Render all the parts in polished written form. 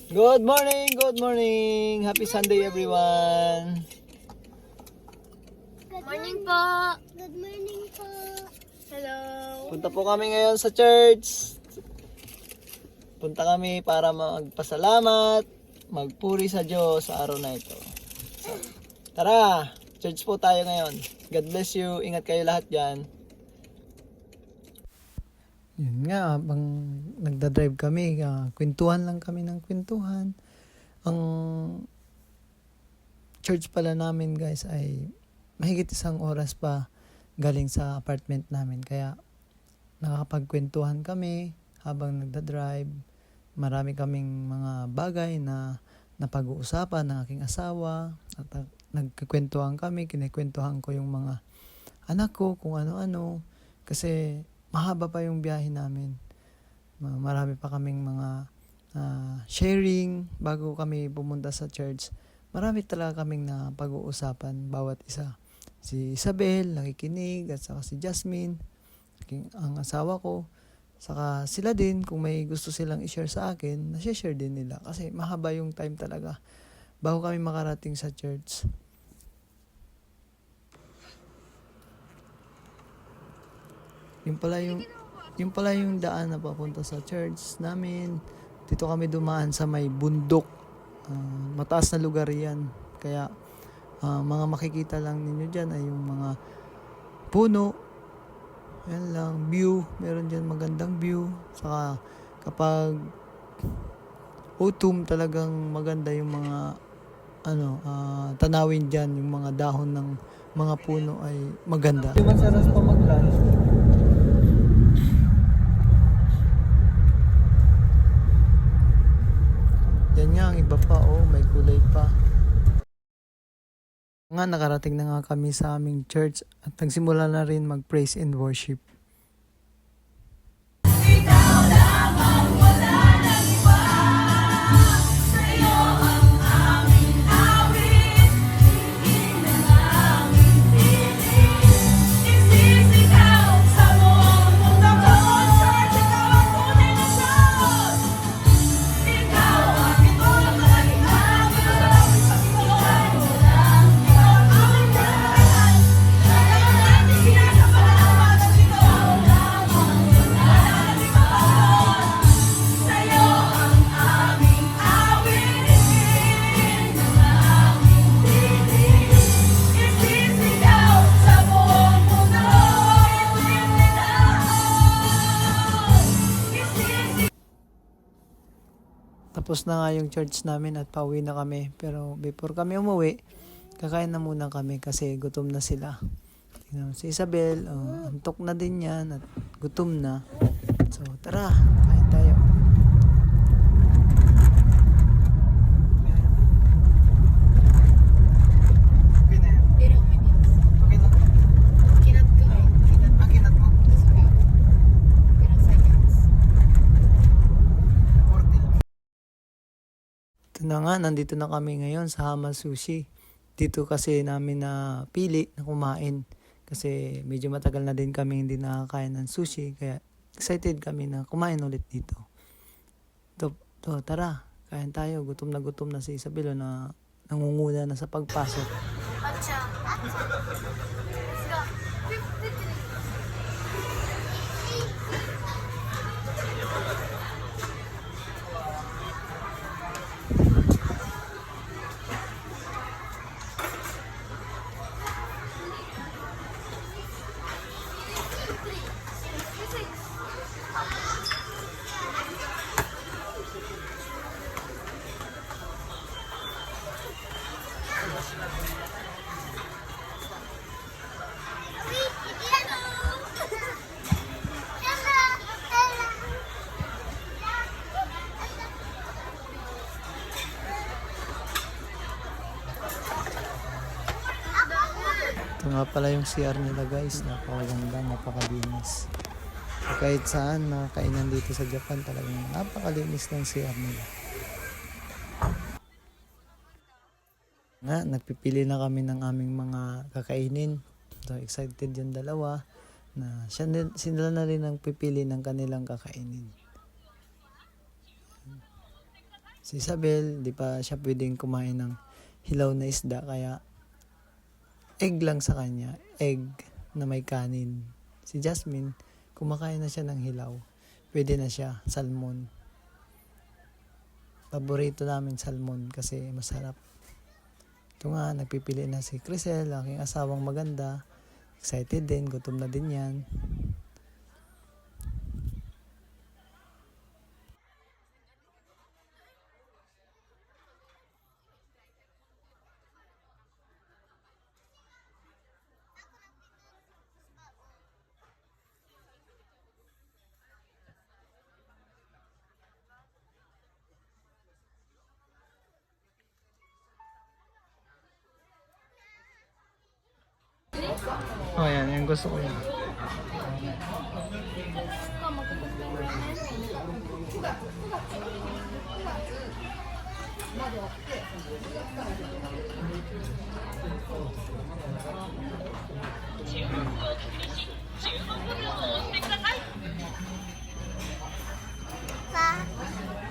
Good morning, good morning. Happy Sunday everyone. Good morning po. Good morning po. Hello. Punta po kami ngayon sa church. Punta kami para magpasalamat, magpuri sa Diyos sa araw na ito. So, tara, church po tayo ngayon. God bless you. Ingat kayo lahat dyan. Yun nga, habang nagdadrive kami, kwentuhan lang kami ng kwentuhan. Ang church pala namin guys ay mahigit 1 oras pa galing sa apartment namin. Kaya nakakapagkwentuhan kami habang nagdadrive. Marami kaming mga bagay na napag-uusapan ng aking asawa. At nagkikwentuhan kami, kinikwentuhan ko yung mga anak ko kung ano-ano. Kasi mahaba pa yung biyahe namin. Marami pa kaming mga sharing bago kami pumunta sa church. Marami talaga kaming na pag-uusapan bawat isa. Si Isabel, nakikinig, at saka si Jasmine, ang asawa ko. Saka sila din, kung may gusto silang i-share sa akin, nasi-share din nila. Kasi mahaba yung time talaga bago kami makarating sa church. Yung pala yung daan na papunta sa church namin. Dito kami dumaan sa may bundok. Mataas na lugar yan. Kaya mga makikita lang ninyo dyan ay yung mga puno. Yan lang, view. Meron dyan magandang view. Saka kapag autumn talagang maganda yung mga tanawin dyan. Yung mga dahon ng mga puno ay maganda. Masaras pa mag-lunch. Yan nga, ang iba pa, may kulay pa. Nakarating na nga kami sa aming church at nagsimula na rin mag-praise and worship. Tapos na nga yung church namin at pauwi na kami. Pero before kami umuwi, kakain na muna kami kasi gutom na sila. Si Isabel, antok na din yan at gutom na. So tara, kain tayo. Ito na nga, nandito na kami ngayon sa Hama Sushi. Dito kasi namin na pili na kumain. Kasi medyo matagal na din kami hindi nakakain ng sushi. Kaya excited kami na kumain ulit dito. Tara, kain tayo. Gutom na si Isabel na nangunguna na sa pagpasok. Ito nga pala yung CR nila guys. Napakaganda, napakalinis. Kahit saan na kainan dito sa Japan, talagang napakalinis ng CR nila. Nagpipili na kami ng aming mga kakainin. So excited yung dalawa na sila na rin ang pipili ng kanilang kakainin. Si Isabel, di pa siya pwedeng kumain ng hilaw na isda, kaya egg lang sa kanya, egg na may kanin. Si Jasmine, kumakain na siya ng hilaw. Pwede na siya, salmon. Paborito namin salmon kasi masarap. Ito nga, nagpipili na si Crisel, aking asawang maganda. Excited din, gutom na din yan. Oh, yan, yung gusto ko yan.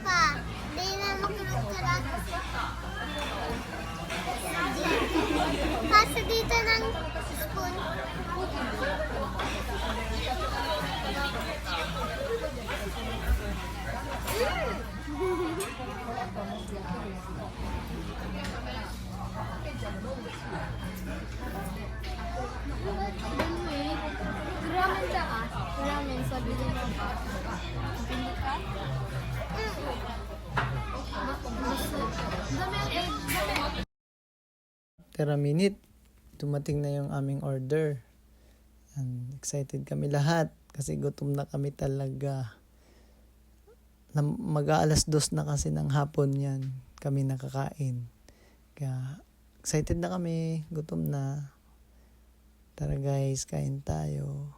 Pa, di na makulog-kulog. Pasa dito ng spoon. Ramen ka? Ramen, sabi mo ka. Pili ka? Dami ang egg. After a minute, dumating na yung aming order. And excited kami lahat kasi gutom na kami talaga. Mag-aalas 2 na kasi ng hapon yan kami nakakain. Kaya excited na kami, gutom na. Tara guys, kain tayo.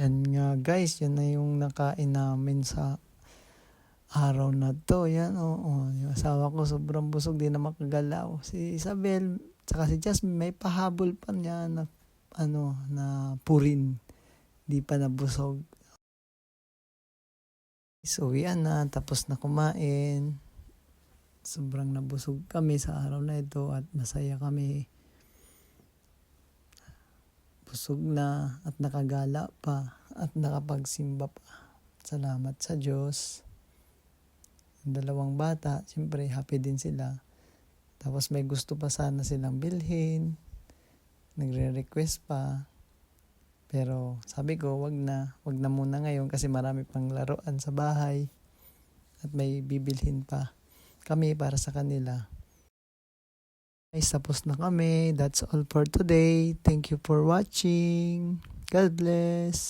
Yan nga guys, yan na yung nakain namin sa araw na to. Yan, oo. Yung asawa ko sobrang busog, di na makagalaw. Si Isabel, tsaka si Jasmine, may pahabol pa niya na, na purin. Di pa nabusog. So, yan na. Tapos na kumain. Sobrang nabusog kami sa araw na ito at masaya kami. Busog na at nakagala pa at nakapagsimba pa. Salamat sa Diyos. Yung dalawang bata, siyempre happy din sila. Tapos may gusto pa sana silang bilhin. Nagre-request pa. Pero sabi ko, wag na muna ngayon kasi marami pang laruan sa bahay. At may bibilhin pa kami para sa kanila. Guys, tapos na kami. That's all for today. Thank you for watching. God bless.